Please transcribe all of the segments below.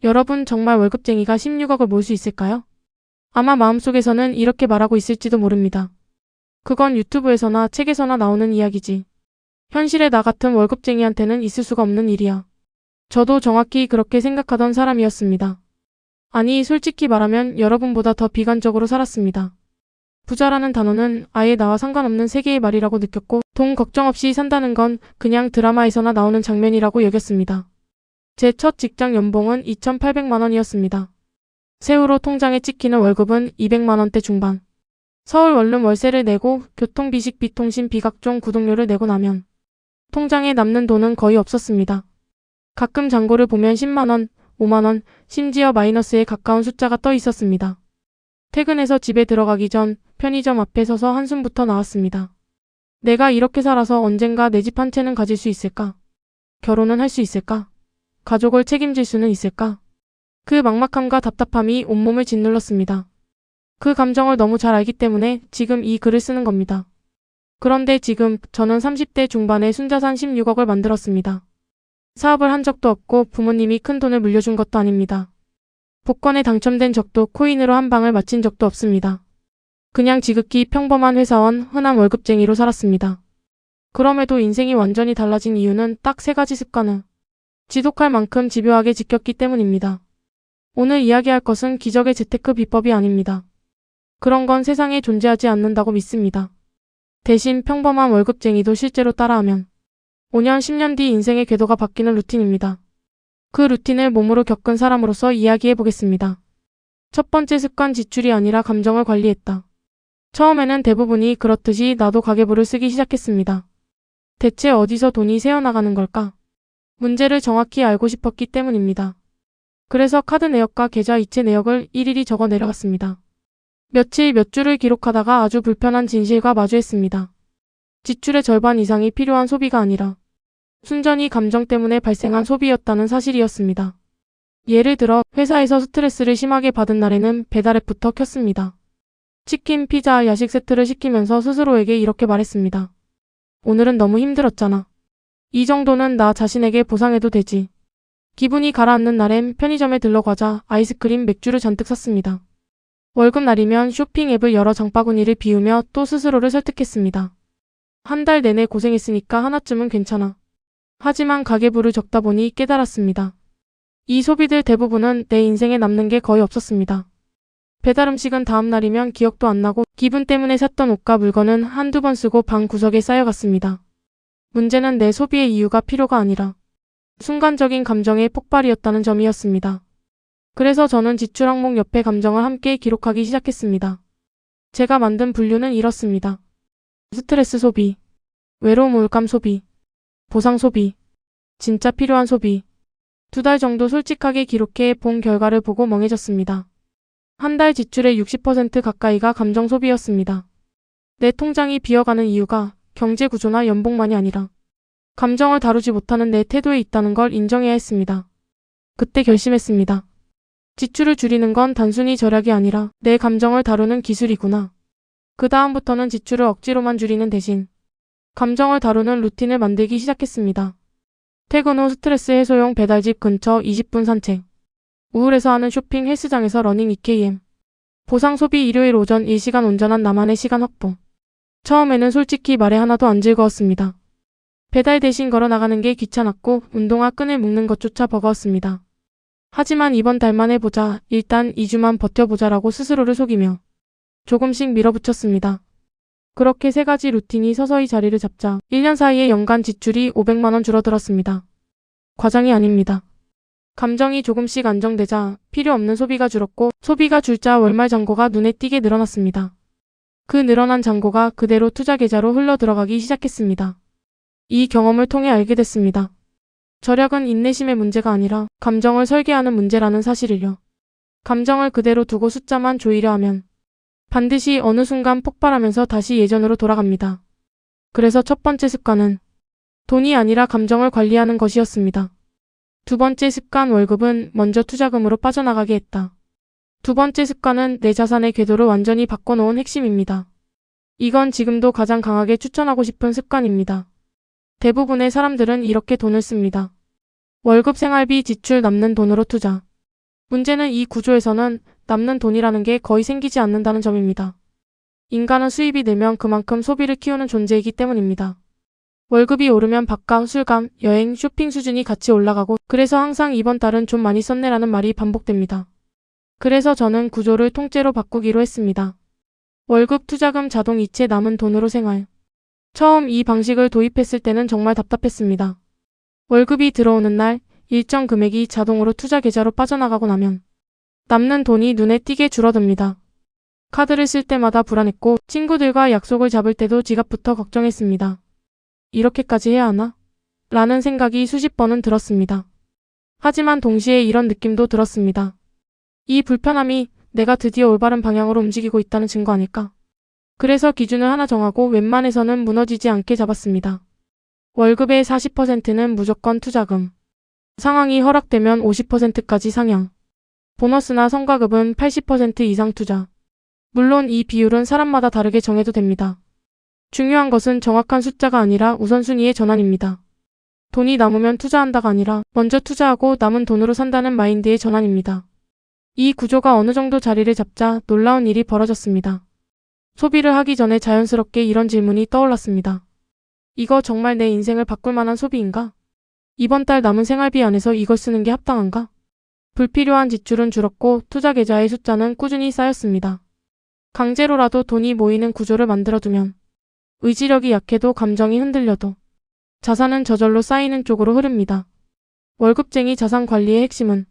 여러분 정말 월급쟁이가 16억을 모을 수 있을까요? 아마 마음속에서는 이렇게 말하고 있을지도 모릅니다. 그건 유튜브에서나 책에서나 나오는 이야기지. 현실에 나 같은 월급쟁이한테는 있을 수가 없는 일이야. 저도 정확히 그렇게 생각하던 사람이었습니다. 아니, 솔직히 말하면 여러분보다 더 비관적으로 살았습니다. 부자라는 단어는 아예 나와 상관없는 세계의 말이라고 느꼈고, 돈 걱정 없이 산다는 건 그냥 드라마에서나 나오는 장면이라고 여겼습니다. 제 첫 직장 연봉은 2,800만 원이었습니다. 세후로 통장에 찍히는 월급은 200만 원대 중반. 서울 원룸 월세를 내고 교통비, 식비, 통신비, 각종 구독료를 내고 나면 통장에 남는 돈은 거의 없었습니다. 가끔 잔고를 보면 10만 원, 5만 원, 심지어 마이너스에 가까운 숫자가 떠 있었습니다. 퇴근해서 집에 들어가기 전 편의점 앞에 서서 한숨부터 나왔습니다. 내가 이렇게 살아서 언젠가 내 집 한 채는 가질 수 있을까? 결혼은 할 수 있을까? 가족을 책임질 수는 있을까? 그 막막함과 답답함이 온몸을 짓눌렀습니다. 그 감정을 너무 잘 알기 때문에 지금 이 글을 쓰는 겁니다. 그런데 지금 저는 30대 중반에 순자산 16억을 만들었습니다. 사업을 한 적도 없고 부모님이 큰 돈을 물려준 것도 아닙니다. 복권에 당첨된 적도, 코인으로 한 방을 맞힌 적도 없습니다. 그냥 지극히 평범한 회사원, 흔한 월급쟁이로 살았습니다. 그럼에도 인생이 완전히 달라진 이유는 딱 3가지 습관을 지독할 만큼 집요하게 지켰기 때문입니다. 오늘 이야기할 것은 기적의 재테크 비법이 아닙니다. 그런 건 세상에 존재하지 않는다고 믿습니다. 대신 평범한 월급쟁이도 실제로 따라하면 5년, 10년 뒤 인생의 궤도가 바뀌는 루틴입니다. 그 루틴을 몸으로 겪은 사람으로서 이야기해 보겠습니다. 첫 번째 습관, 지출이 아니라 감정을 관리했다. 처음에는 대부분이 그렇듯이 나도 가계부를 쓰기 시작했습니다. 대체 어디서 돈이 새어나가는 걸까? 문제를 정확히 알고 싶었기 때문입니다. 그래서 카드 내역과 계좌 이체 내역을 일일이 적어 내려갔습니다. 며칠 몇 줄을 기록하다가 아주 불편한 진실과 마주했습니다. 지출의 절반 이상이 필요한 소비가 아니라 순전히 감정 때문에 발생한 소비였다는 사실이었습니다. 예를 들어 회사에서 스트레스를 심하게 받은 날에는 배달앱부터 켰습니다. 치킨, 피자, 야식 세트를 시키면서 스스로에게 이렇게 말했습니다. 오늘은 너무 힘들었잖아. 이 정도는 나 자신에게 보상해도 되지. 기분이 가라앉는 날엔 편의점에 들러 과자, 아이스크림, 맥주를 잔뜩 샀습니다. 월급 날이면 쇼핑 앱을 열어 장바구니를 비우며 또 스스로를 설득했습니다. 한 달 내내 고생했으니까 하나쯤은 괜찮아. 하지만 가계부를 적다 보니 깨달았습니다. 이 소비들 대부분은 내 인생에 남는 게 거의 없었습니다. 배달 음식은 다음 날이면 기억도 안 나고 기분 때문에 샀던 옷과 물건은 한두 번 쓰고 방 구석에 쌓여갔습니다. 문제는 내 소비의 이유가 필요가 아니라 순간적인 감정의 폭발이었다는 점이었습니다. 그래서 저는 지출 항목 옆에 감정을 함께 기록하기 시작했습니다. 제가 만든 분류는 이렇습니다. 스트레스 소비, 외로움 우울감 소비, 보상 소비, 진짜 필요한 소비. 2달 정도 솔직하게 기록해 본 결과를 보고 멍해졌습니다. 한 달 지출의 60% 가까이가 감정 소비였습니다. 내 통장이 비어가는 이유가 경제 구조나 연봉만이 아니라 감정을 다루지 못하는 내 태도에 있다는 걸 인정해야 했습니다. 그때 결심했습니다. 지출을 줄이는 건 단순히 절약이 아니라 내 감정을 다루는 기술이구나. 그 다음부터는 지출을 억지로만 줄이는 대신 감정을 다루는 루틴을 만들기 시작했습니다. 퇴근 후 스트레스 해소용 배달집 근처 20분 산책, 우울해서 하는 쇼핑, 헬스장에서 러닝, EKM, 보상 소비, 일요일 오전 1시간 온전한 나만의 시간 확보. 처음에는 솔직히 말해 하나도 안 즐거웠습니다. 배달 대신 걸어 나가는 게 귀찮았고 운동화 끈을 묶는 것조차 버거웠습니다. 하지만 이번 달만 해보자, 일단 2주만 버텨보자라고 스스로를 속이며 조금씩 밀어붙였습니다. 그렇게 3가지 루틴이 서서히 자리를 잡자 1년 사이에 연간 지출이 500만 원 줄어들었습니다. 과장이 아닙니다. 감정이 조금씩 안정되자 필요 없는 소비가 줄었고 소비가 줄자 월말 잔고가 눈에 띄게 늘어났습니다. 그 늘어난 잔고가 그대로 투자 계좌로 흘러 들어가기 시작했습니다. 이 경험을 통해 알게 됐습니다. 절약은 인내심의 문제가 아니라 감정을 설계하는 문제라는 사실을요. 감정을 그대로 두고 숫자만 조이려 하면 반드시 어느 순간 폭발하면서 다시 예전으로 돌아갑니다. 그래서 첫 번째 습관은 돈이 아니라 감정을 관리하는 것이었습니다. 두 번째 습관, 월급은 먼저 투자금으로 빠져나가게 했다. 두 번째 습관은 내 자산의 궤도를 완전히 바꿔놓은 핵심입니다. 이건 지금도 가장 강하게 추천하고 싶은 습관입니다. 대부분의 사람들은 이렇게 돈을 씁니다. 월급, 생활비, 지출, 남는 돈으로 투자. 문제는 이 구조에서는 남는 돈이라는 게 거의 생기지 않는다는 점입니다. 인간은 수입이 늘면 그만큼 소비를 키우는 존재이기 때문입니다. 월급이 오르면 밥값, 술값, 여행, 쇼핑 수준이 같이 올라가고 그래서 항상 이번 달은 좀 많이 썼네라는 말이 반복됩니다. 그래서 저는 구조를 통째로 바꾸기로 했습니다. 월급, 투자금, 자동 이체, 남은 돈으로 생활. 처음 이 방식을 도입했을 때는 정말 답답했습니다. 월급이 들어오는 날 일정 금액이 자동으로 투자 계좌로 빠져나가고 나면 남는 돈이 눈에 띄게 줄어듭니다. 카드를 쓸 때마다 불안했고 친구들과 약속을 잡을 때도 지갑부터 걱정했습니다. 이렇게까지 해야 하나? 라는 생각이 수십 번은 들었습니다. 하지만 동시에 이런 느낌도 들었습니다. 이 불편함이 내가 드디어 올바른 방향으로 움직이고 있다는 증거 아닐까? 그래서 기준을 하나 정하고 웬만해서는 무너지지 않게 잡았습니다. 월급의 40%는 무조건 투자금. 상황이 허락되면 50%까지 상향. 보너스나 성과급은 80% 이상 투자. 물론 이 비율은 사람마다 다르게 정해도 됩니다. 중요한 것은 정확한 숫자가 아니라 우선순위의 전환입니다. 돈이 남으면 투자한다가 아니라 먼저 투자하고 남은 돈으로 산다는 마인드의 전환입니다. 이 구조가 어느 정도 자리를 잡자 놀라운 일이 벌어졌습니다. 소비를 하기 전에 자연스럽게 이런 질문이 떠올랐습니다. 이거 정말 내 인생을 바꿀 만한 소비인가? 이번 달 남은 생활비 안에서 이걸 쓰는 게 합당한가? 불필요한 지출은 줄었고 투자 계좌의 숫자는 꾸준히 쌓였습니다. 강제로라도 돈이 모이는 구조를 만들어두면 의지력이 약해도 감정이 흔들려도 자산은 저절로 쌓이는 쪽으로 흐릅니다. 월급쟁이 자산 관리의 핵심은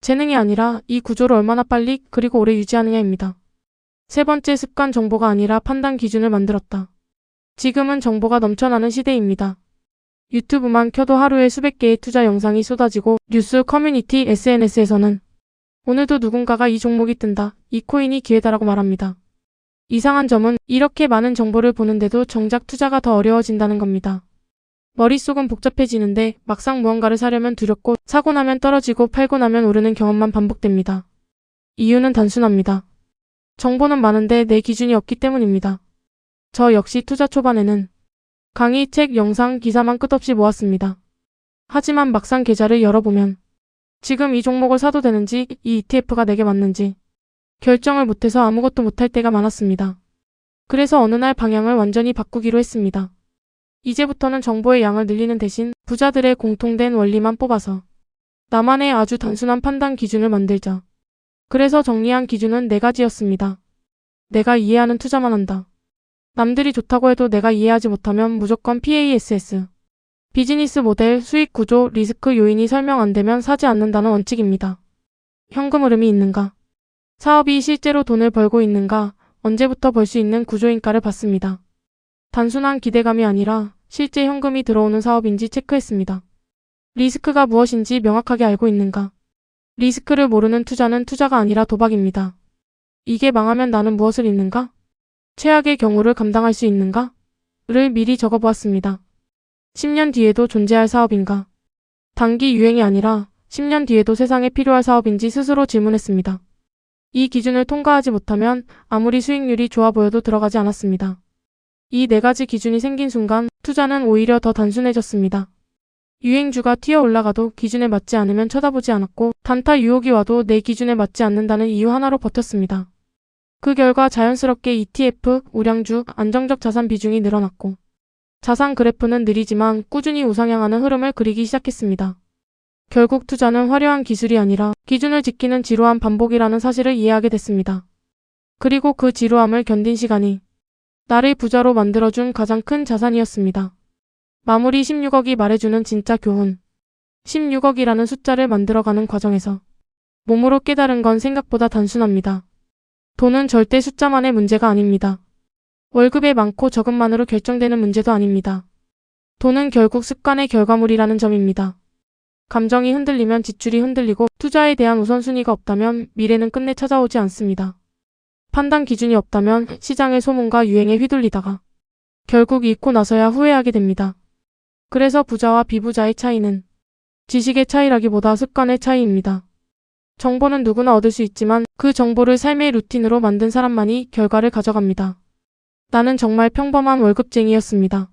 재능이 아니라 이 구조를 얼마나 빨리 그리고 오래 유지하느냐입니다. 세 번째 습관 정보가 아니라 판단 기준을 만들었다. 지금은 정보가 넘쳐나는 시대입니다. 유튜브만 켜도 하루에 수백 개의 투자 영상이 쏟아지고 뉴스, 커뮤니티, SNS에서는 오늘도 누군가가 이 종목이 뜬다, 이 코인이 기회다라고 말합니다. 이상한 점은 이렇게 많은 정보를 보는데도 정작 투자가 더 어려워진다는 겁니다. 머릿속은 복잡해지는데 막상 무언가를 사려면 두렵고 사고 나면 떨어지고 팔고 나면 오르는 경험만 반복됩니다. 이유는 단순합니다. 정보는 많은데 내 기준이 없기 때문입니다. 저 역시 투자 초반에는 강의, 책, 영상, 기사만 끝없이 모았습니다. 하지만 막상 계좌를 열어보면 지금 이 종목을 사도 되는지, 이 ETF가 내게 맞는지 결정을 못해서 아무것도 못할 때가 많았습니다. 그래서 어느 날 방향을 완전히 바꾸기로 했습니다. 이제부터는 정보의 양을 늘리는 대신 부자들의 공통된 원리만 뽑아서 나만의 아주 단순한 판단 기준을 만들자. 그래서 정리한 기준은 4가지였습니다. 내가 이해하는 투자만 한다. 남들이 좋다고 해도 내가 이해하지 못하면 무조건 PASS. 비즈니스 모델, 수익 구조, 리스크 요인이 설명 안 되면 사지 않는다는 원칙입니다. 현금 흐름이 있는가? 사업이 실제로 돈을 벌고 있는가? 언제부터 벌 수 있는 구조인가를 봤습니다. 단순한 기대감이 아니라 실제 현금이 들어오는 사업인지 체크했습니다. 리스크가 무엇인지 명확하게 알고 있는가? 리스크를 모르는 투자는 투자가 아니라 도박입니다. 이게 망하면 나는 무엇을 잃는가? 최악의 경우를 감당할 수 있는가? 를 미리 적어보았습니다. 10년 뒤에도 존재할 사업인가? 단기 유행이 아니라 10년 뒤에도 세상에 필요할 사업인지 스스로 질문했습니다. 이 기준을 통과하지 못하면 아무리 수익률이 좋아 보여도 들어가지 않았습니다. 이 4가지 기준이 생긴 순간 투자는 오히려 더 단순해졌습니다. 유행주가 튀어 올라가도 기준에 맞지 않으면 쳐다보지 않았고 단타 유혹이 와도 내 기준에 맞지 않는다는 이유 하나로 버텼습니다. 그 결과 자연스럽게 ETF, 우량주, 안정적 자산 비중이 늘어났고 자산 그래프는 느리지만 꾸준히 우상향하는 흐름을 그리기 시작했습니다. 결국 투자는 화려한 기술이 아니라 기준을 지키는 지루한 반복이라는 사실을 이해하게 됐습니다. 그리고 그 지루함을 견딘 시간이 나를 부자로 만들어준 가장 큰 자산이었습니다. 마무리 16억이 말해주는 진짜 교훈. 16억이라는 숫자를 만들어가는 과정에서 몸으로 깨달은 건 생각보다 단순합니다. 돈은 절대 숫자만의 문제가 아닙니다. 월급의 많고 적음만으로 결정되는 문제도 아닙니다. 돈은 결국 습관의 결과물이라는 점입니다. 감정이 흔들리면 지출이 흔들리고 투자에 대한 우선순위가 없다면 미래는 끝내 찾아오지 않습니다. 판단 기준이 없다면 시장의 소문과 유행에 휘둘리다가 결국 잃고 나서야 후회하게 됩니다. 그래서 부자와 비부자의 차이는 지식의 차이라기보다 습관의 차이입니다. 정보는 누구나 얻을 수 있지만 그 정보를 삶의 루틴으로 만든 사람만이 결과를 가져갑니다. 나는 정말 평범한 월급쟁이였습니다.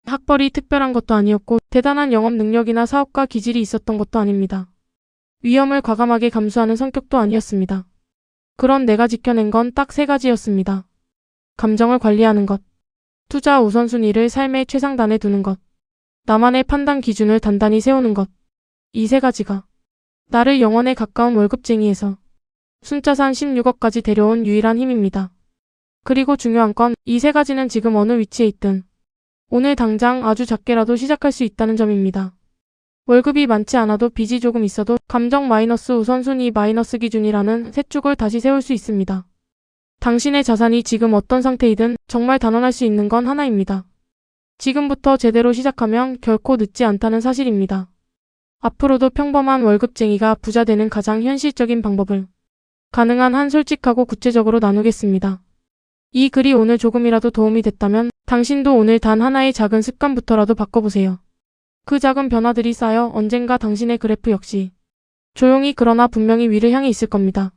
학벌이 특별한 것도 아니었고 대단한 영업 능력이나 사업가 기질이 있었던 것도 아닙니다. 위험을 과감하게 감수하는 성격도 아니었습니다. 그런 내가 지켜낸 건 딱 3가지였습니다. 감정을 관리하는 것, 투자 우선순위를 삶의 최상단에 두는 것, 나만의 판단 기준을 단단히 세우는 것. 이 3가지가 나를 영원에 가까운 월급쟁이에서 순자산 16억까지 데려온 유일한 힘입니다. 그리고 중요한 건 이 3가지는 지금 어느 위치에 있든 오늘 당장 아주 작게라도 시작할 수 있다는 점입니다. 월급이 많지 않아도 빚이 조금 있어도 감정 마이너스 우선순위 마이너스 기준이라는 셋 쭉을 다시 세울 수 있습니다. 당신의 자산이 지금 어떤 상태이든 정말 단언할 수 있는 건 하나입니다. 지금부터 제대로 시작하면 결코 늦지 않다는 사실입니다. 앞으로도 평범한 월급쟁이가 부자 되는 가장 현실적인 방법을 가능한 한 솔직하고 구체적으로 나누겠습니다. 이 글이 오늘 조금이라도 도움이 됐다면 당신도 오늘 단 하나의 작은 습관부터라도 바꿔보세요. 그 작은 변화들이 쌓여 언젠가 당신의 그래프 역시 조용히 그러나 분명히 위를 향해 있을 겁니다.